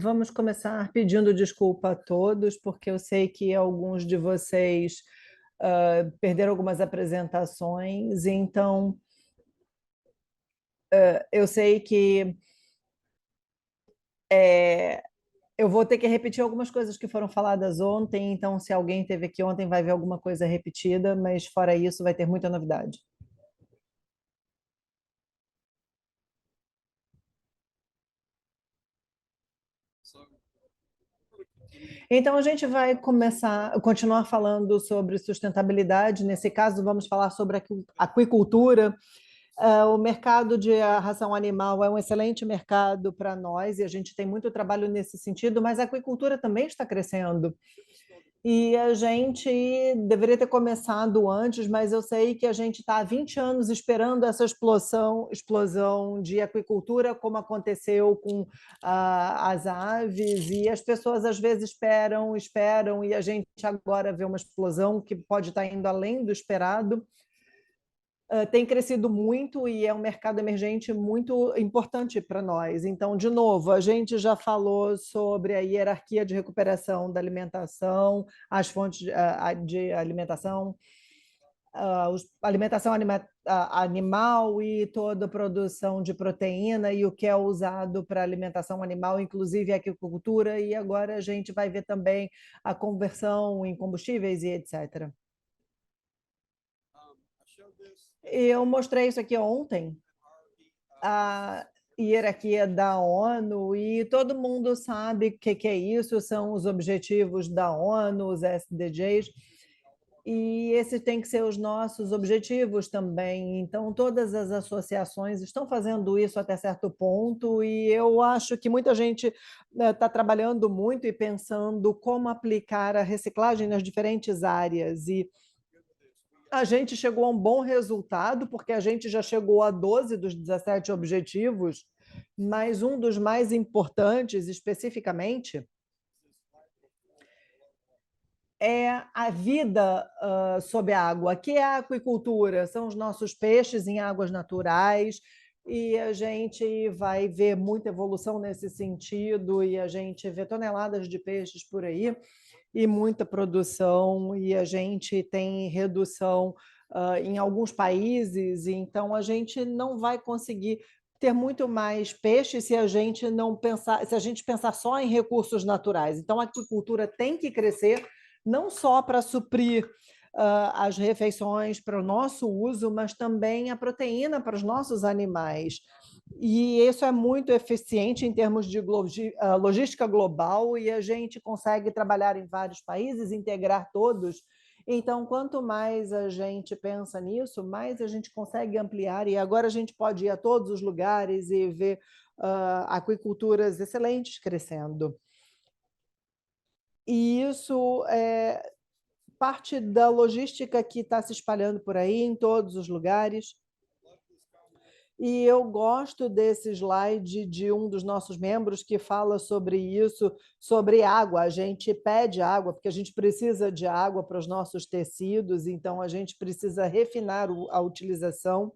Vamos começar pedindo desculpa a todos, porque eu sei que alguns de vocês perderam algumas apresentações, então eu sei que eu vou ter que repetir algumas coisas que foram faladas ontem, então se alguém esteve aqui ontem vai ver alguma coisa repetida, mas fora isso vai ter muita novidade. Então a gente vai continuar falando sobre sustentabilidade. Nesse caso, vamos falar sobre aquicultura. O mercado de ração animal é um excelente mercado para nós e a gente tem muito trabalho nesse sentido, mas a aquicultura também está crescendo. E a gente deveria ter começado antes, mas eu sei que a gente está há 20 anos esperando essa explosão de aquicultura, como aconteceu com as aves, e as pessoas às vezes esperam, e a gente agora vê uma explosão que pode estar indo além do esperado. Tem crescido muito e é um mercado emergente muito importante para nós. Então, de novo, a gente já falou sobre a hierarquia de recuperação da alimentação, as fontes de alimentação, alimentação animal e toda a produção de proteína e o que é usado para alimentação animal, inclusive a aquicultura, e agora a gente vai ver também a conversão em combustíveis e etc. Eu mostrei isso aqui ontem, a hierarquia da ONU, e todo mundo sabe o que é isso, são os objetivos da ONU, os SDGs, e esses têm que ser os nossos objetivos também. Então, todas as associações estão fazendo isso até certo ponto, e eu acho que muita gente está trabalhando muito e pensando como aplicar a reciclagem nas diferentes áreas, e a gente chegou a um bom resultado, porque a gente já chegou a 12 dos 17 objetivos, mas um dos mais importantes, especificamente, é a vida sob a água, que é a aquicultura, são os nossos peixes em águas naturais, e a gente vai ver muita evolução nesse sentido, e a gente vê toneladas de peixes por aí, e muita produção, e a gente tem redução em alguns países, então a gente não vai conseguir ter muito mais peixe se a gente não pensar, se a gente pensar só em recursos naturais. Então a agricultura tem que crescer não só para suprir as refeições para o nosso uso, mas também a proteína para os nossos animais. E isso é muito eficiente em termos de logística global, e a gente consegue trabalhar em vários países, integrar todos. Então, quanto mais a gente pensa nisso, mais a gente consegue ampliar, e agora a gente pode ir a todos os lugares e ver aquiculturas excelentes crescendo. E isso é parte da logística que está se espalhando por aí em todos os lugares. E eu gosto desse slide de um dos nossos membros que fala sobre isso, sobre água. A gente pede água porque a gente precisa de água para os nossos tecidos, então a gente precisa refinar a utilização.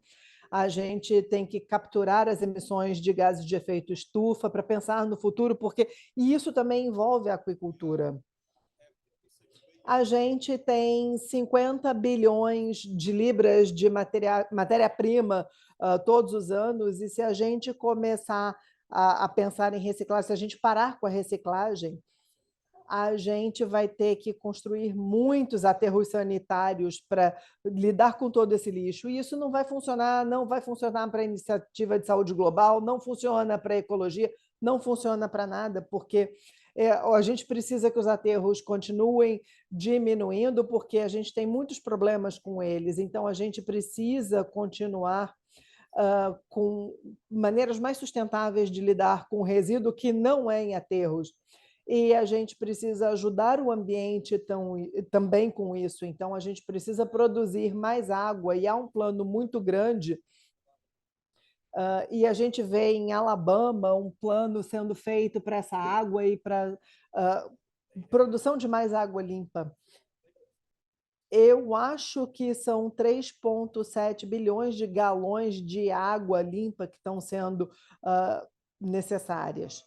A gente tem que capturar as emissões de gases de efeito estufa para pensar no futuro, porque e isso também envolve a aquicultura. A gente tem 50 bilhões de libras de matéria-prima todos os anos, e se a gente começar a pensar em reciclagem, se a gente parar com a reciclagem, a gente vai ter que construir muitos aterros sanitários para lidar com todo esse lixo. E isso não vai funcionar para a iniciativa de saúde global, não funciona para a ecologia, não funciona para nada, porque a gente precisa que os aterros continuem diminuindo, porque a gente tem muitos problemas com eles. Então, a gente precisa continuar com maneiras mais sustentáveis de lidar com o resíduo que não é em aterros. E a gente precisa ajudar o ambiente também com isso. Então, a gente precisa produzir mais água, e há um plano muito grande. E a gente vê em Alabama um plano sendo feito para essa água e para produção de mais água limpa. Eu acho que são 3,7 bilhões de galões de água limpa que estão sendo necessárias.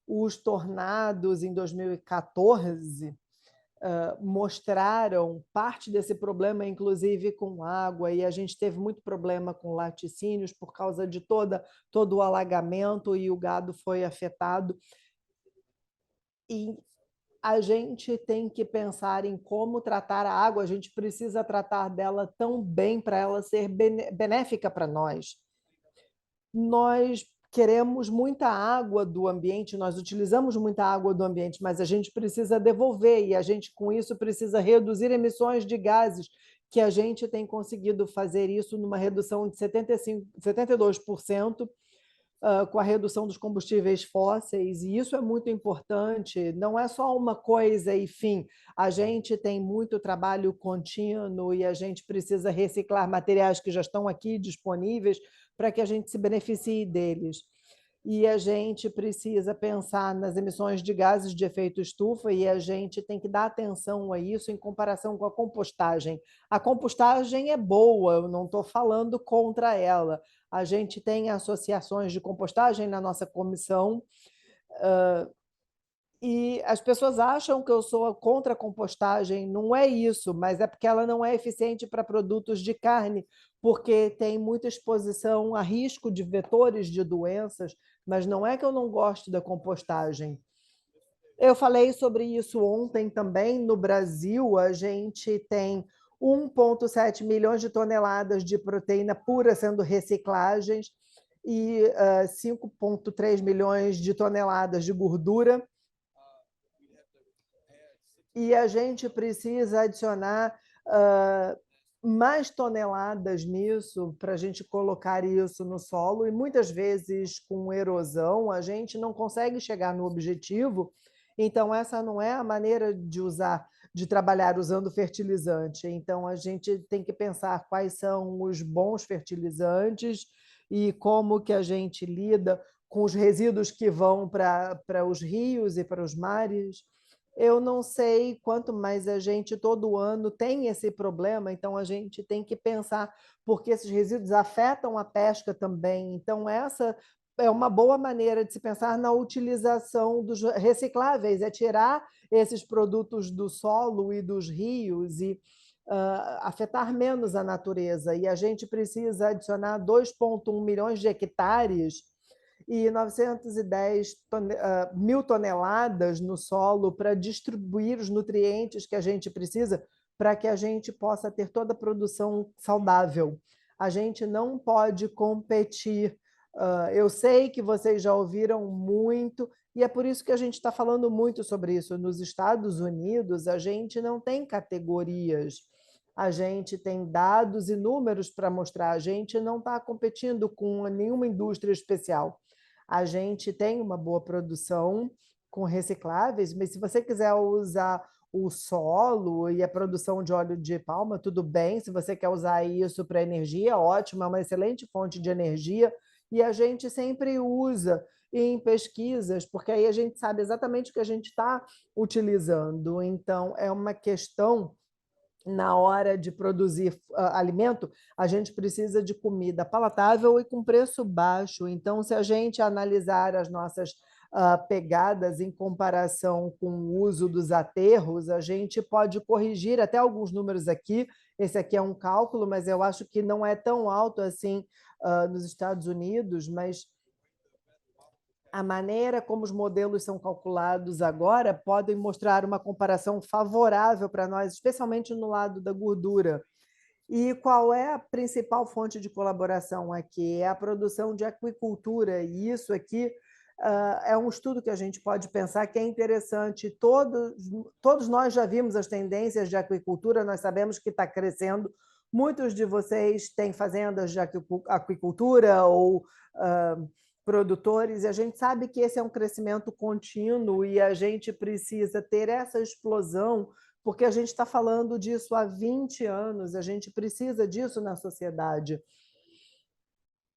Os tornados em 2014 mostraram parte desse problema, inclusive com água, e a gente teve muito problema com laticínios por causa de todo o alagamento e o gado foi afetado. E a gente tem que pensar em como tratar a água, a gente precisa tratar dela tão bem para ela ser benéfica para nós. Nós queremos muita água do ambiente, nós utilizamos muita água do ambiente, mas a gente precisa devolver e a gente, com isso, precisa reduzir emissões de gases, que a gente tem conseguido fazer isso numa redução de 72%, com a redução dos combustíveis fósseis, e isso é muito importante, não é só uma coisa e fim, a gente tem muito trabalho contínuo e a gente precisa reciclar materiais que já estão aqui disponíveis para que a gente se beneficie deles. E a gente precisa pensar nas emissões de gases de efeito estufa e a gente tem que dar atenção a isso em comparação com a compostagem. A compostagem é boa, eu não estou falando contra ela. A gente tem associações de compostagem na nossa comissão, e as pessoas acham que eu sou contra a compostagem, não é isso, mas é porque ela não é eficiente para produtos de carne, porque tem muita exposição a risco de vetores de doenças, mas não é que eu não gosto da compostagem. Eu falei sobre isso ontem também. No Brasil, a gente tem 1,7 milhões de toneladas de proteína pura sendo reciclagens e 5,3 milhões de toneladas de gordura. E a gente precisa adicionar mais toneladas nisso para a gente colocar isso no solo, e muitas vezes com erosão a gente não consegue chegar no objetivo. Então essa não é a maneira de trabalhar usando fertilizante. Então a gente tem que pensar quais são os bons fertilizantes e como que a gente lida com os resíduos que vão para os rios e para os mares. Eu não sei quanto mais a gente todo ano tem esse problema, então a gente tem que pensar, porque esses resíduos afetam a pesca também. Então, essa é uma boa maneira de se pensar na utilização dos recicláveis, é tirar esses produtos do solo e dos rios e afetar menos a natureza. E a gente precisa adicionar 2,1 milhões de hectares e 910 mil toneladas no solo para distribuir os nutrientes que a gente precisa para que a gente possa ter toda a produção saudável. A gente não pode competir. Eu sei que vocês já ouviram muito, e é por isso que a gente está falando muito sobre isso. Nos Estados Unidos, a gente não tem categorias, a gente tem dados e números para mostrar, a gente não está competindo com nenhuma indústria especial. A gente tem uma boa produção com recicláveis, mas se você quiser usar o solo e a produção de óleo de palma, tudo bem. Se você quer usar isso para energia, ótimo, é uma excelente fonte de energia, e a gente sempre usa em pesquisas, porque aí a gente sabe exatamente o que a gente está utilizando. Então, é uma questão, na hora de produzir alimento, a gente precisa de comida palatável e com preço baixo. Então, se a gente analisar as nossas pegadas em comparação com o uso dos aterros, a gente pode corrigir até alguns números aqui. Esse aqui é um cálculo, mas eu acho que não é tão alto assim nos Estados Unidos, mas a maneira como os modelos são calculados agora podem mostrar uma comparação favorável para nós, especialmente no lado da gordura. E qual é a principal fonte de colaboração aqui? É a produção de aquicultura, e isso aqui é um estudo que a gente pode pensar que é interessante. Todos nós já vimos as tendências de aquicultura, nós sabemos que está crescendo. Muitos de vocês têm fazendas de aquicultura ou produtores, e a gente sabe que esse é um crescimento contínuo e a gente precisa ter essa explosão, porque a gente está falando disso há 20 anos, a gente precisa disso na sociedade.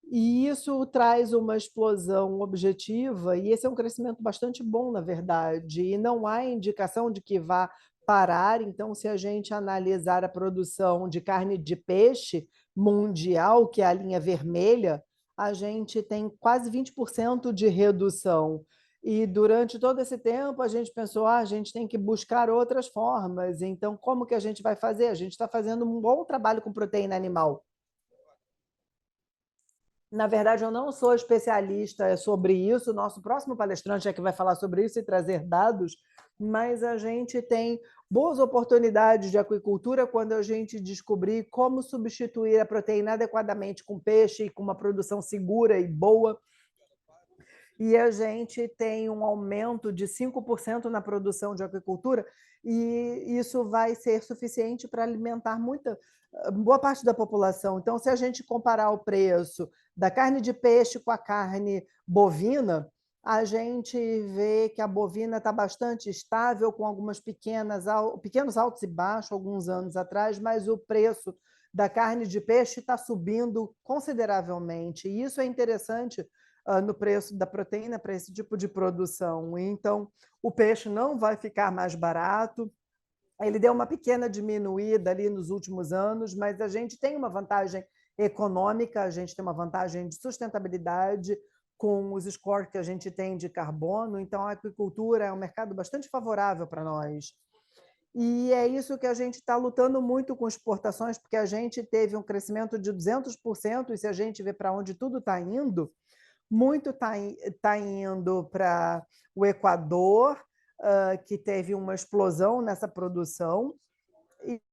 E isso traz uma explosão objetiva, e esse é um crescimento bastante bom, na verdade, e não há indicação de que vá parar. Então, se a gente analisar a produção de carne de peixe mundial, que é a linha vermelha, a gente tem quase 20% de redução. E durante todo esse tempo a gente pensou, a gente tem que buscar outras formas. Então, como que a gente vai fazer? A gente está fazendo um bom trabalho com proteína animal. Na verdade, eu não sou especialista sobre isso. Nosso próximo palestrante é que vai falar sobre isso e trazer dados, mas a gente tem boas oportunidades de aquicultura quando a gente descobrir como substituir a proteína adequadamente com peixe e com uma produção segura e boa. E a gente tem um aumento de 5% na produção de aquicultura, e isso vai ser suficiente para alimentar boa parte da população. Então, se a gente comparar o preço da carne de peixe com a carne bovina, a gente vê que a bovina está bastante estável, com algumas pequenos altos e baixos, alguns anos atrás, mas o preço da carne de peixe está subindo consideravelmente. E isso é interessante no preço da proteína para esse tipo de produção. Então, o peixe não vai ficar mais barato. Ele deu uma pequena diminuída ali nos últimos anos, mas a gente tem uma vantagem econômica, a gente tem uma vantagem de sustentabilidade com os scores que a gente tem de carbono. Então, a aquicultura é um mercado bastante favorável para nós. E é isso que a gente está lutando muito com exportações, porque a gente teve um crescimento de 200%, e se a gente vê para onde tudo está indo, muito está indo para o Equador, que teve uma explosão nessa produção,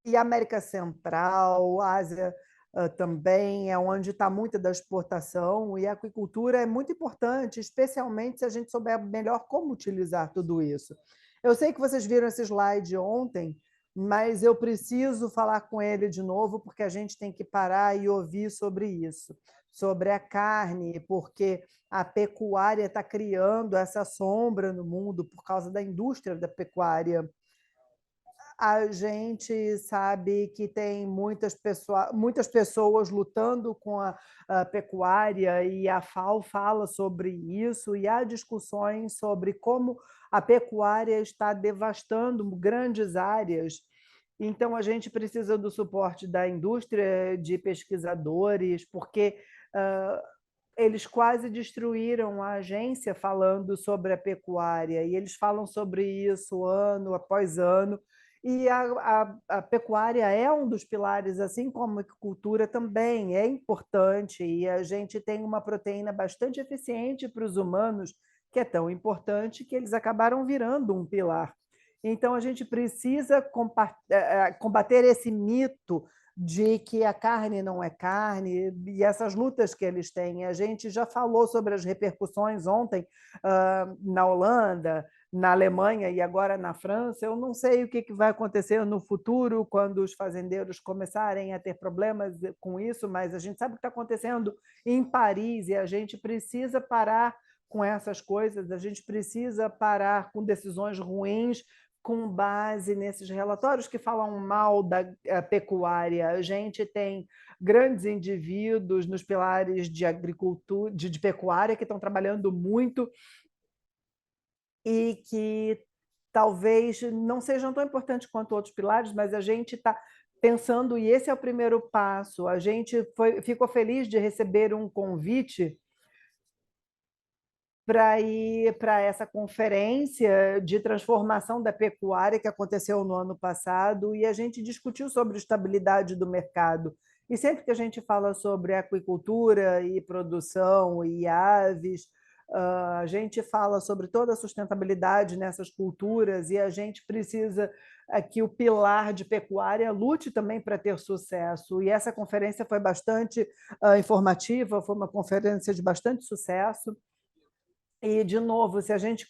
e América Central, Ásia também, é onde está muita da exportação, e a aquicultura é muito importante, especialmente se a gente souber melhor como utilizar tudo isso. Eu sei que vocês viram esse slide ontem, mas eu preciso falar com ele de novo, porque a gente tem que parar e ouvir sobre isso, sobre a carne, porque a pecuária está criando essa sombra no mundo por causa da indústria da pecuária. A gente sabe que tem muitas pessoas lutando com a pecuária, e a FAO fala sobre isso, e há discussões sobre como a pecuária está devastando grandes áreas. Então, a gente precisa do suporte da indústria, de pesquisadores, porque eles quase destruíram a agência falando sobre a pecuária, e eles falam sobre isso ano após ano. E a pecuária é um dos pilares, assim como a agricultura também é importante, e a gente tem uma proteína bastante eficiente para os humanos, que é tão importante que eles acabaram virando um pilar. Então, a gente precisa combater esse mito de que a carne não é carne, e essas lutas que eles têm. A gente já falou sobre as repercussões ontem na Holanda, na Alemanha e agora na França. Eu não sei o que vai acontecer no futuro, quando os fazendeiros começarem a ter problemas com isso, mas a gente sabe o que está acontecendo em Paris, e a gente precisa parar com essas coisas, a gente precisa parar com decisões ruins com base nesses relatórios que falam mal da pecuária. A gente tem grandes indivíduos nos pilares de agricultura, de pecuária, que estão trabalhando muito e que talvez não sejam tão importantes quanto outros pilares, mas a gente está pensando, e esse é o primeiro passo. A gente ficou feliz de receber um convite para ir para essa conferência de transformação da pecuária que aconteceu no ano passado, e a gente discutiu sobre estabilidade do mercado. E sempre que a gente fala sobre aquicultura e produção e aves, a gente fala sobre toda a sustentabilidade nessas culturas, e a gente precisa que o pilar de pecuária lute também para ter sucesso. E essa conferência foi bastante informativa, foi uma conferência de bastante sucesso. E, de novo, se a gente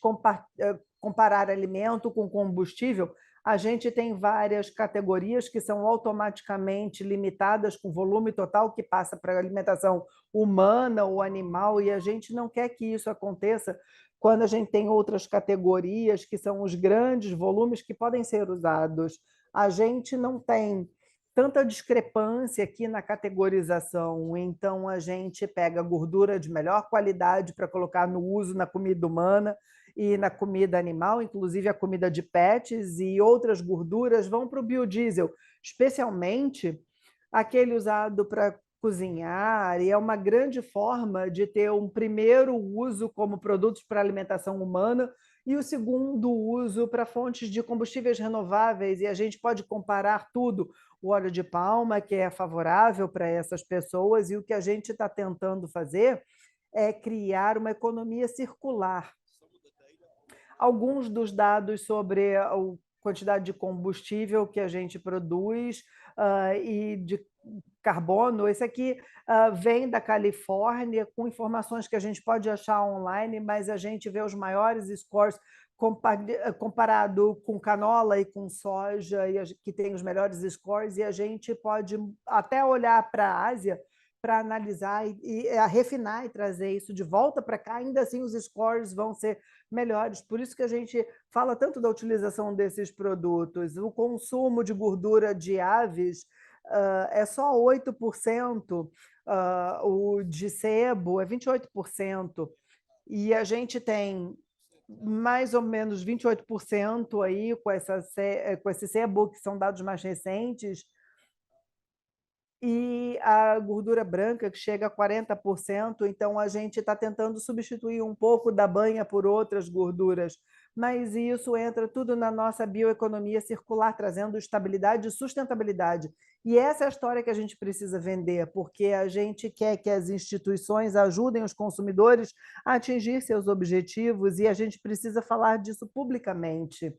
comparar alimento com combustível, a gente tem várias categorias que são automaticamente limitadas com volume total que passa para a alimentação humana ou animal, e a gente não quer que isso aconteça quando a gente tem outras categorias que são os grandes volumes que podem ser usados. A gente não tem tanta discrepância aqui na categorização, então a gente pega gordura de melhor qualidade para colocar no uso na comida humana e na comida animal, inclusive a comida de pets, e outras gorduras vão para o biodiesel, especialmente aquele usado para cozinhar, e é uma grande forma de ter um primeiro uso como produtos para alimentação humana e o segundo uso para fontes de combustíveis renováveis, e a gente pode comparar tudo, o óleo de palma, que é favorável para essas pessoas, e o que a gente está tentando fazer é criar uma economia circular. Alguns dos dados sobre a quantidade de combustível que a gente produz e de carbono, esse aqui vem da Califórnia, com informações que a gente pode achar online, mas a gente vê os maiores scores comparado com canola e com soja, que tem os melhores scores, e a gente pode até olhar para a Ásia para analisar e refinar e trazer isso de volta para cá, ainda assim os scores vão ser melhores. Por isso que a gente fala tanto da utilização desses produtos. O consumo de gordura de aves é só 8%, o de sebo é 28%, e a gente tem mais ou menos 28% aí com esse sebo, que são dados mais recentes, e a gordura branca, que chega a 40%, então a gente está tentando substituir um pouco da banha por outras gorduras, mas isso entra tudo na nossa bioeconomia circular, trazendo estabilidade e sustentabilidade. E essa é a história que a gente precisa vender, porque a gente quer que as instituições ajudem os consumidores a atingir seus objetivos e a gente precisa falar disso publicamente.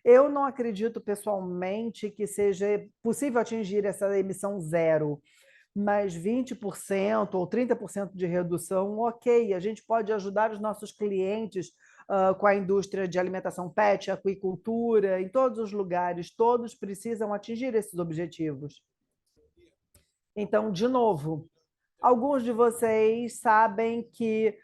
Eu não acredito pessoalmente que seja possível atingir essa emissão zero, mas 20% ou 30% de redução, ok, a gente pode ajudar os nossos clientes com a indústria de alimentação pet, aquicultura, em todos os lugares, todos precisam atingir esses objetivos. Então, de novo, alguns de vocês sabem que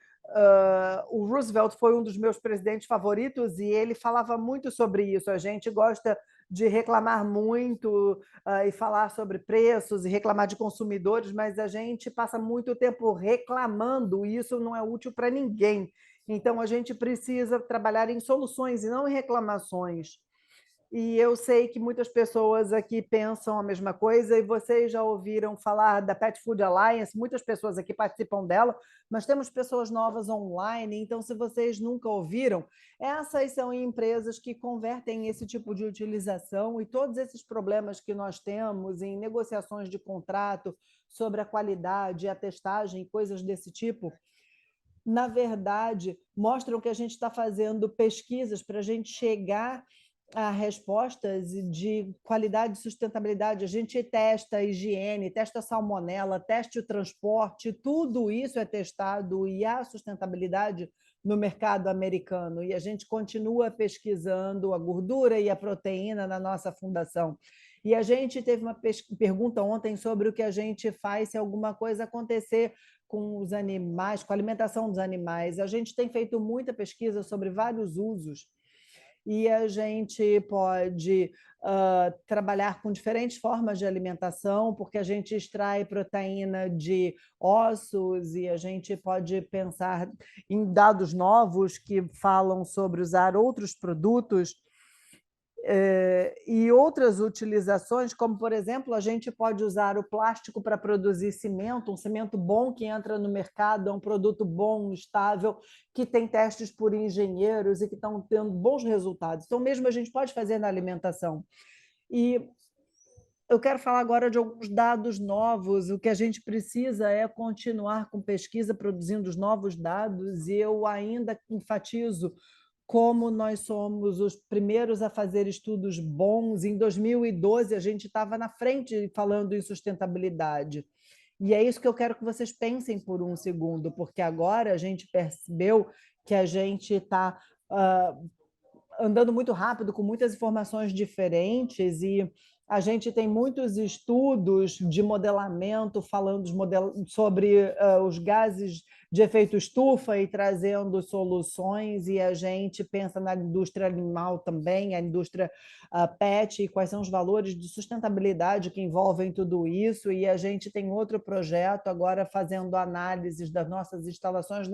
o Roosevelt foi um dos meus presidentes favoritos e ele falava muito sobre isso. A gente gosta de reclamar muito e falar sobre preços e reclamar de consumidores, mas a gente passa muito tempo reclamando e isso não é útil para ninguém. Então, a gente precisa trabalhar em soluções e não em reclamações. E eu sei que muitas pessoas aqui pensam a mesma coisa, e vocês já ouviram falar da Pet Food Alliance, muitas pessoas aqui participam dela, mas temos pessoas novas online, então, se vocês nunca ouviram, essas são empresas que convertem esse tipo de utilização e todos esses problemas que nós temos em negociações de contrato sobre a qualidade, a testagem, coisas desse tipo, na verdade, mostram que a gente está fazendo pesquisas para a gente chegar a respostas de qualidade e sustentabilidade. A gente testa a higiene, testa a salmonela, testa o transporte, tudo isso é testado e há sustentabilidade no mercado americano. E a gente continua pesquisando a gordura e a proteína na nossa fundação. E a gente teve uma pergunta ontem sobre o que a gente faz se alguma coisa acontecer com os animais, com a alimentação dos animais. A gente tem feito muita pesquisa sobre vários usos e a gente pode trabalhar com diferentes formas de alimentação, porque a gente extrai proteína de ossos e a gente pode pensar em dados novos que falam sobre usar outros produtos e outras utilizações, como, por exemplo, a gente pode usar o plástico para produzir cimento, um cimento bom que entra no mercado, é um produto bom, estável, que tem testes por engenheiros e que estão tendo bons resultados. Então, mesmo a gente pode fazer na alimentação. E eu quero falar agora de alguns dados novos. O que a gente precisa é continuar com pesquisa, produzindo os novos dados, e eu ainda enfatizo como nós somos os primeiros a fazer estudos bons. Em 2012, a gente estava na frente falando em sustentabilidade. E é isso que eu quero que vocês pensem por um segundo, porque agora a gente percebeu que a gente está andando muito rápido, com muitas informações diferentes, e a gente tem muitos estudos de modelamento falando sobre os gases de efeito estufa e trazendo soluções, e a gente pensa na indústria animal também, a indústria pet, e quais são os valores de sustentabilidade que envolvem tudo isso, e a gente tem outro projeto agora fazendo análises das nossas instalações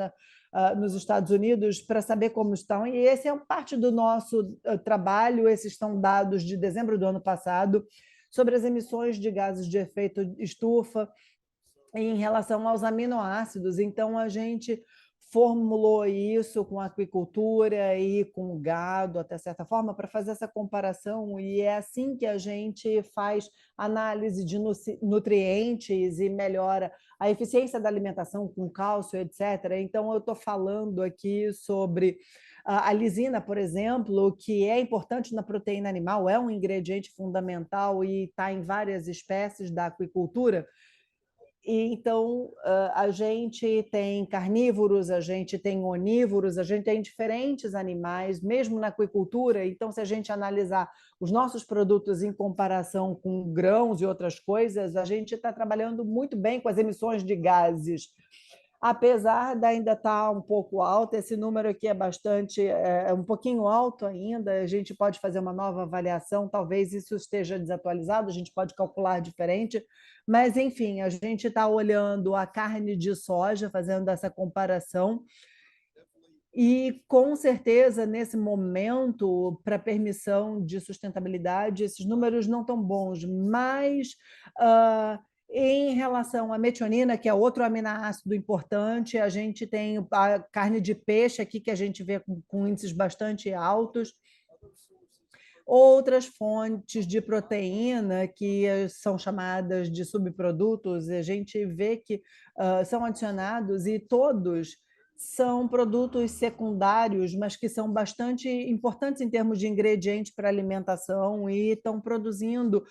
nos Estados Unidos para saber como estão, e esse é parte do nosso trabalho. Esses são dados de dezembro do ano passado sobre as emissões de gases de efeito estufa em relação aos aminoácidos. Então, a gente formulou isso com a aquicultura e com o gado, até certa forma, para fazer essa comparação, e é assim que a gente faz análise de nutrientes e melhora a eficiência da alimentação com cálcio, etc. Então, eu estou falando aqui sobre a lisina, por exemplo, que é importante na proteína animal, é um ingrediente fundamental e está em várias espécies da aquicultura. E, então, a gente tem carnívoros, a gente tem onívoros, a gente tem diferentes animais, mesmo na aquicultura. Então, se a gente analisar os nossos produtos em comparação com grãos e outras coisas, a gente está trabalhando muito bem com as emissões de gases. Apesar de ainda estar um pouco alto, esse número aqui é bastante, é um pouquinho alto ainda, a gente pode fazer uma nova avaliação, talvez isso esteja desatualizado, a gente pode calcular diferente, mas, enfim, a gente está olhando a carne de soja, fazendo essa comparação, e, com certeza, nesse momento, para permissão de sustentabilidade, esses números não estão bons, mas em relação à metionina, que é outro aminoácido importante, a gente tem a carne de peixe aqui, que a gente vê com índices bastante altos. Outras fontes de proteína, que são chamadas de subprodutos, a gente vê que são adicionados e todos são produtos secundários, mas que são bastante importantes em termos de ingredientes para alimentação e estão produzindo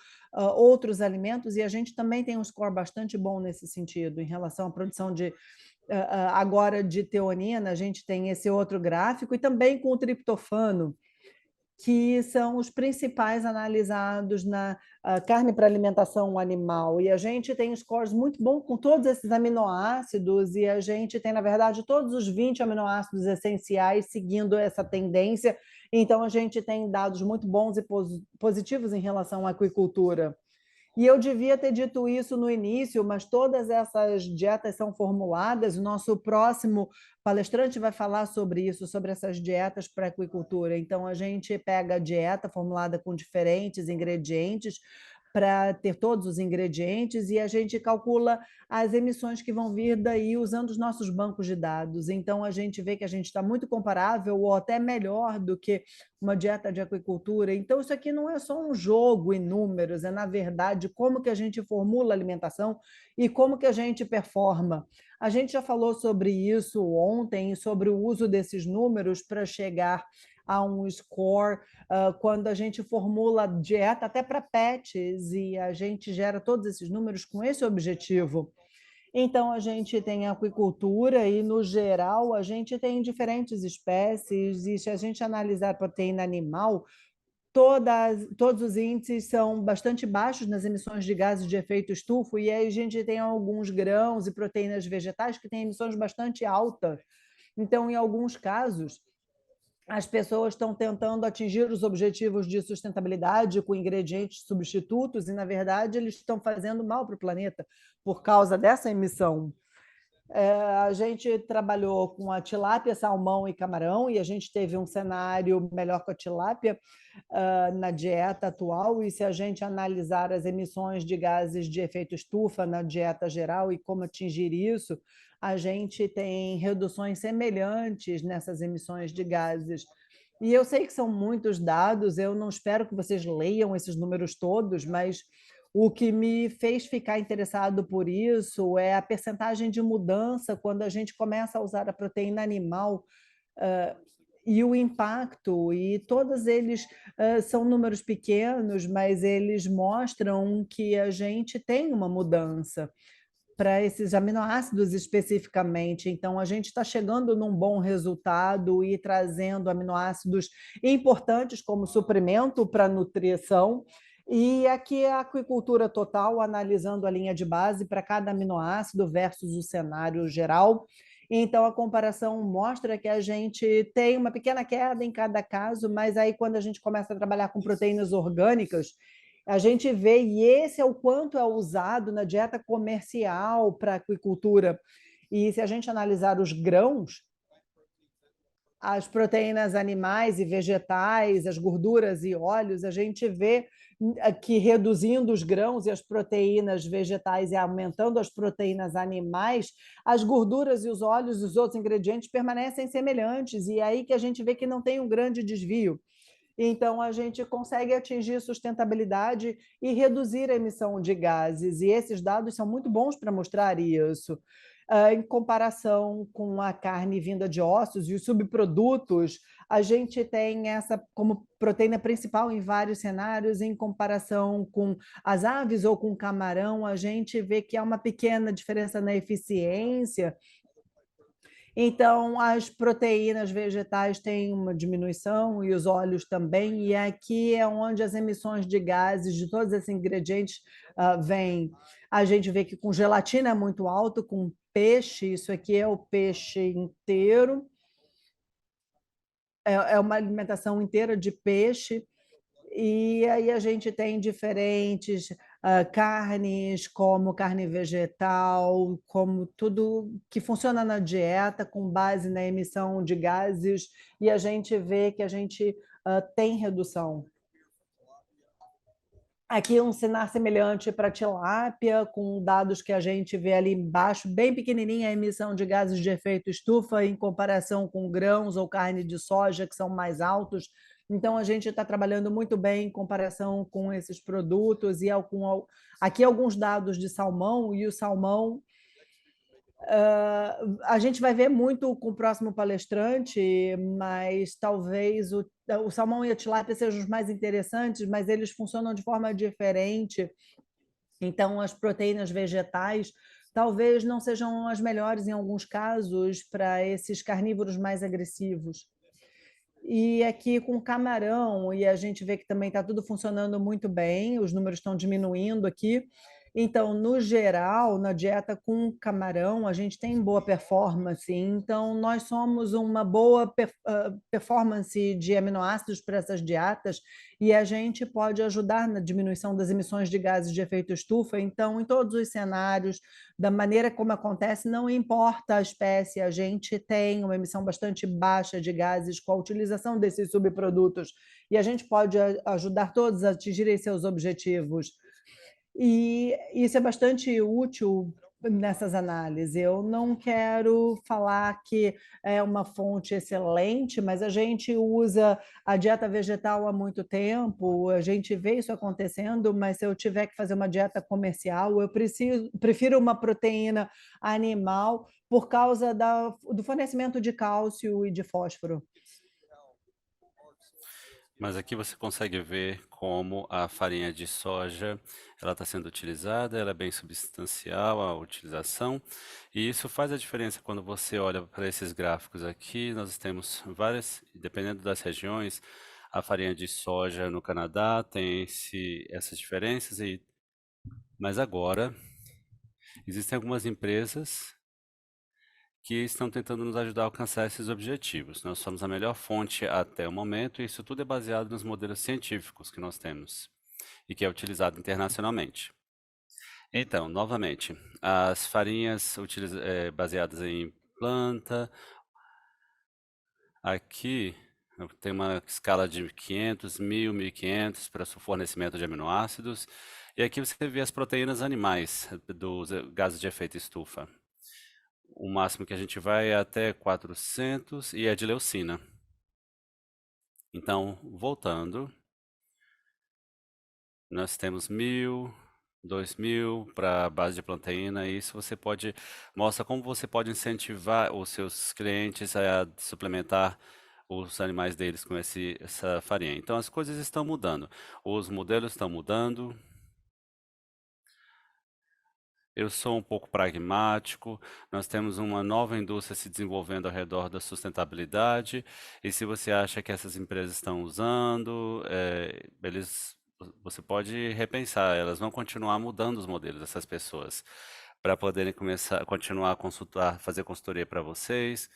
outros alimentos, e a gente também tem um score bastante bom nesse sentido, em relação à produção de agora de teonina, a gente tem esse outro gráfico, e também com o triptofano, que são os principais analisados na carne para alimentação animal. E a gente tem scores muito bons com todos esses aminoácidos, e a gente tem, na verdade, todos os 20 aminoácidos essenciais seguindo essa tendência. Então, a gente tem dados muito bons e positivos em relação à aquicultura. E eu devia ter dito isso no início, mas todas essas dietas são formuladas. O nosso próximo palestrante vai falar sobre isso, sobre essas dietas para a aquicultura. Então, a gente pega a dieta formulada com diferentes ingredientes, para ter todos os ingredientes, e a gente calcula as emissões que vão vir daí usando os nossos bancos de dados. Então, a gente vê que a gente está muito comparável ou até melhor do que uma dieta de aquicultura. Então, isso aqui não é só um jogo em números, é, na verdade, como que a gente formula a alimentação e como que a gente performa. A gente já falou sobre isso ontem, sobre o uso desses números para chegar a um score, quando a gente formula dieta até para pets, e a gente gera todos esses números com esse objetivo. Então, a gente tem aquicultura e, no geral, a gente tem diferentes espécies, e se a gente analisar a proteína animal, todos os índices são bastante baixos nas emissões de gases de efeito estufa, e aí a gente tem alguns grãos e proteínas vegetais que têm emissões bastante altas. Então, em alguns casos, as pessoas estão tentando atingir os objetivos de sustentabilidade com ingredientes substitutos e, na verdade, eles estão fazendo mal para o planeta por causa dessa emissão. A gente trabalhou com a tilápia, salmão e camarão, e a gente teve um cenário melhor com a tilápia na dieta atual, e se a gente analisar as emissões de gases de efeito estufa na dieta geral e como atingir isso, a gente tem reduções semelhantes nessas emissões de gases. E eu sei que são muitos dados, eu não espero que vocês leiam esses números todos, mas o que me fez ficar interessado por isso é a percentagem de mudança quando a gente começa a usar a proteína animal, e o impacto, e todos eles são números pequenos, mas eles mostram que a gente tem uma mudança para esses aminoácidos especificamente. Então, a gente está chegando num bom resultado e trazendo aminoácidos importantes como suprimento para a nutrição. E aqui é a aquicultura total, analisando a linha de base para cada aminoácido versus o cenário geral. Então, a comparação mostra que a gente tem uma pequena queda em cada caso, mas aí, quando a gente começa a trabalhar com proteínas orgânicas, a gente vê, e esse é o quanto é usado na dieta comercial para a aquicultura. E se a gente analisar os grãos, as proteínas animais e vegetais, as gorduras e óleos, a gente vê que reduzindo os grãos e as proteínas vegetais e aumentando as proteínas animais, as gorduras e os óleos e os outros ingredientes permanecem semelhantes, e é aí que a gente vê que não tem um grande desvio. Então, a gente consegue atingir sustentabilidade e reduzir a emissão de gases, e esses dados são muito bons para mostrar isso. Em comparação com a carne vinda de ossos e os subprodutos, a gente tem essa como proteína principal em vários cenários, em comparação com as aves ou com o camarão, a gente vê que há uma pequena diferença na eficiência. Então, as proteínas vegetais têm uma diminuição e os óleos também, e aqui é onde as emissões de gases de todos esses ingredientes vêm. A gente vê que com gelatina é muito alto, com peixe, isso aqui é o peixe inteiro, é uma alimentação inteira de peixe, e aí a gente tem diferentes carnes, como carne vegetal, como tudo que funciona na dieta com base na emissão de gases, e a gente vê que a gente tem redução. Aqui um cenário semelhante para a tilápia, com dados que a gente vê ali embaixo, bem pequenininha a emissão de gases de efeito estufa em comparação com grãos ou carne de soja, que são mais altos. Então, a gente está trabalhando muito bem em comparação com esses produtos. Aqui alguns dados de salmão, e o salmão a gente vai ver muito com o próximo palestrante, mas talvez o salmão e a tilápia sejam os mais interessantes, mas eles funcionam de forma diferente. Então, as proteínas vegetais talvez não sejam as melhores em alguns casos para esses carnívoros mais agressivos. E aqui com camarão, e a gente vê que também está tudo funcionando muito bem, os números estão diminuindo aqui. Então, no geral, na dieta com camarão, a gente tem boa performance. Então, nós somos uma boa performance de aminoácidos para essas dietas, e a gente pode ajudar na diminuição das emissões de gases de efeito estufa. Então, em todos os cenários, da maneira como acontece, não importa a espécie, a gente tem uma emissão bastante baixa de gases com a utilização desses subprodutos, e a gente pode ajudar todos a atingirem seus objetivos. E isso é bastante útil nessas análises. Eu não quero falar que é uma fonte excelente, mas a gente usa a dieta vegetal há muito tempo, a gente vê isso acontecendo, mas se eu tiver que fazer uma dieta comercial, eu prefiro uma proteína animal por causa do fornecimento de cálcio e de fósforo. Mas aqui você consegue ver como a farinha de soja ela está sendo utilizada, ela é bem substancial a utilização, e isso faz a diferença quando você olha para esses gráficos aqui. Nós temos várias, dependendo das regiões, a farinha de soja no Canadá tem essas diferenças, mas agora existem algumas empresas que estão tentando nos ajudar a alcançar esses objetivos. Nós somos a melhor fonte até o momento, e isso tudo é baseado nos modelos científicos que nós temos e que é utilizado internacionalmente. Então, novamente, as farinhas baseadas em planta, aqui tem uma escala de 500, 1000, 1500 para o fornecimento de aminoácidos, e aqui você vê as proteínas animais dos gases de efeito estufa. O máximo que a gente vai é até 400 e é de leucina. Então, voltando, nós temos 1000, 2000 para a base de proteína, e isso mostra como você pode incentivar os seus clientes a suplementar os animais deles com essa farinha. Então, as coisas estão mudando, os modelos estão mudando. Eu sou um pouco pragmático. Nós temos uma nova indústria se desenvolvendo ao redor da sustentabilidade, e se você acha que essas empresas estão usando, você pode repensar. Elas vão continuar mudando os modelos dessas pessoas para poderem continuar a consultar, fazer consultoria para vocês.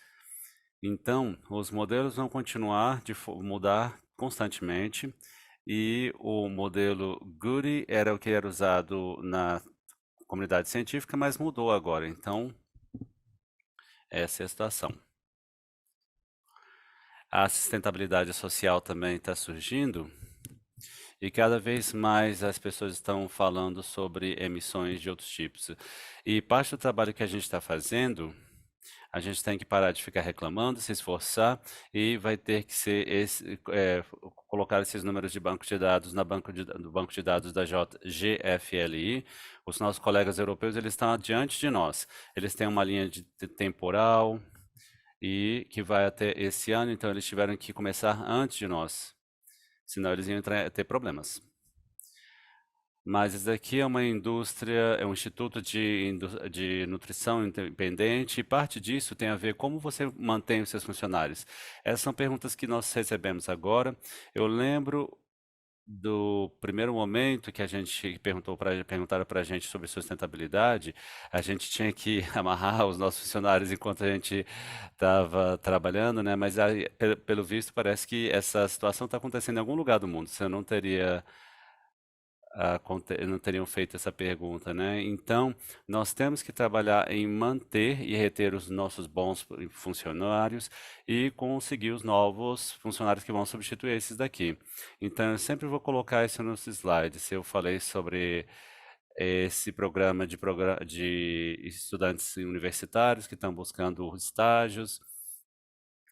Então, os modelos vão continuar mudar constantemente. E o modelo Goody era o que era usado na comunidade científica, mas mudou agora. Então, essa é a situação. a sustentabilidade social também está surgindo e cada vez mais as pessoas estão falando sobre emissões de outros tipos. E parte do trabalho que a gente está fazendo, a gente tem que parar de ficar reclamando, se esforçar e vai ter que ser colocar esses números de banco de dados no banco de dados da GFLI. Os nossos colegas europeus eles estão adiante de nós. Eles têm uma linha temporal e que vai até esse ano, então eles tiveram que começar antes de nós, senão eles iam ter problemas. Mas isso daqui é uma indústria, é um instituto de nutrição independente, e parte disso tem a ver como você mantém os seus funcionários. Essas são perguntas que nós recebemos agora. Eu lembro do primeiro momento que a gente perguntaram para a gente sobre sustentabilidade, a gente tinha que amarrar os nossos funcionários enquanto a gente estava trabalhando, né? Mas aí, pelo visto parece que essa situação está acontecendo em algum lugar do mundo. Você não teria não teriam feito essa pergunta, né? Então, nós temos que trabalhar em manter e reter os nossos bons funcionários e conseguir os novos funcionários que vão substituir esses daqui. Então, eu sempre vou colocar isso nos slides. Eu falei sobre esse programa de estudantes universitários que estão buscando estágios.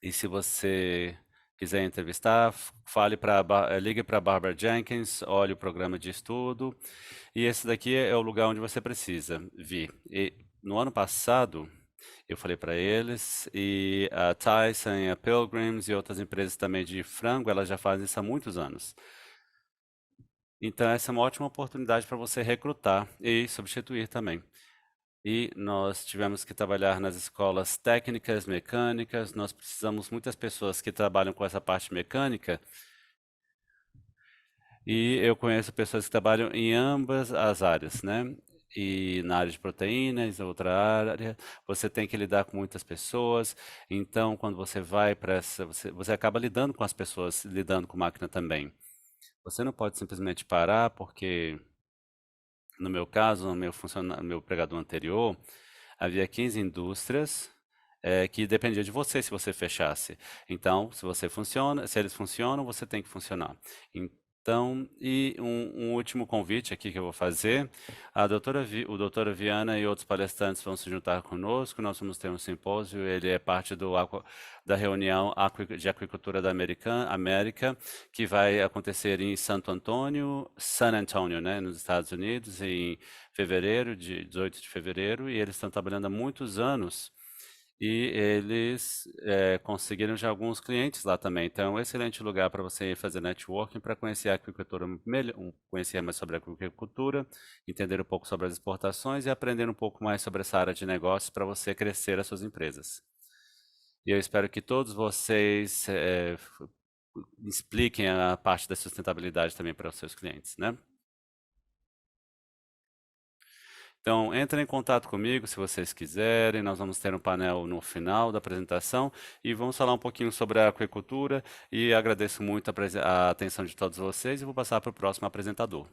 E se você quiser entrevistar, ligue para a Barbara Jenkins, olhe o programa de estudo. E esse daqui é o lugar onde você precisa vir. E no ano passado, eu falei para eles, e a Tyson, a Pilgrims e outras empresas também de frango, elas já fazem isso há muitos anos. Então, essa é uma ótima oportunidade para você recrutar e substituir também. E nós tivemos que trabalhar nas escolas técnicas, mecânicas. Nós precisamos muitas pessoas que trabalham com essa parte mecânica. E eu conheço pessoas que trabalham em ambas as áreas, né? E na área de proteínas, outra área, você tem que lidar com muitas pessoas. Então, quando você vai para essa, você acaba lidando com as pessoas, lidando com máquina também. Você não pode simplesmente parar, porque no meu caso, no meu empregador anterior, havia 15 indústrias que dependia de você se você fechasse. Então, se eles funcionam, você tem que funcionar. Então, e um último convite aqui que eu vou fazer, o doutora Viana e outros palestrantes vão se juntar conosco, nós vamos ter um simpósio, ele é parte da reunião de aquicultura da América, que vai acontecer em San Antonio, né, nos Estados Unidos, em fevereiro, 18 de fevereiro, e eles estão trabalhando há muitos anos e eles conseguiram já alguns clientes lá também. Então, é um excelente lugar para você ir fazer networking, para conhecer a agricultura melhor, conhecer mais sobre a agricultura, entender um pouco sobre as exportações e aprender um pouco mais sobre essa área de negócios para você crescer as suas empresas. E eu espero que todos vocês expliquem a parte da sustentabilidade também para os seus clientes, né? Então, entrem em contato comigo se vocês quiserem. Nós vamos ter um painel no final da apresentação e vamos falar um pouquinho sobre a aquicultura. E agradeço muito a atenção de todos vocês e vou passar para o próximo apresentador.